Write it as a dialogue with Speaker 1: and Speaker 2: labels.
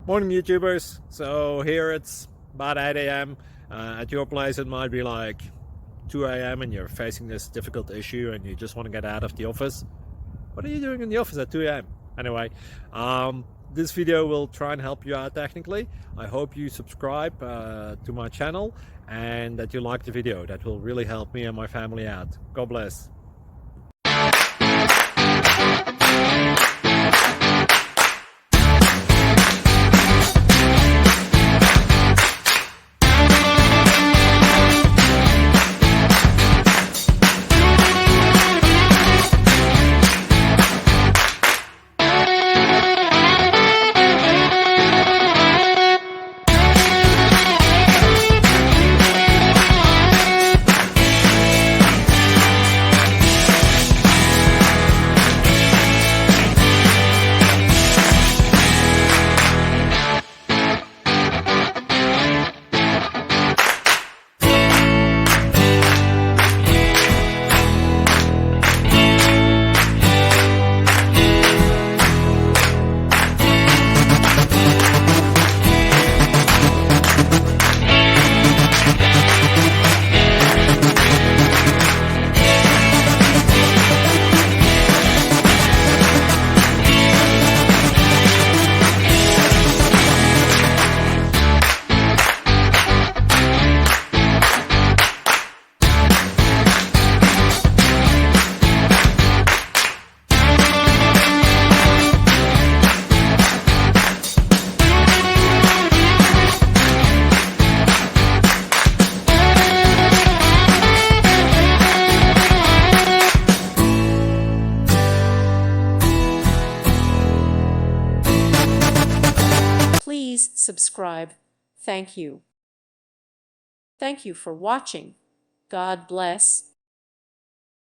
Speaker 1: Morning, YouTubers. So here it's about 8 a.m. At your place, it might be like 2 a.m. and you're facing this difficult issue and you just want to get out of the office. What are you doing in the office at 2 a.m.? Anyway, this video will try and help you out technically. I hope you subscribe to my channel and that you like the video. That will really help me and my family out. God bless.
Speaker 2: Please subscribe. Thank you. Thank you for watching. God bless.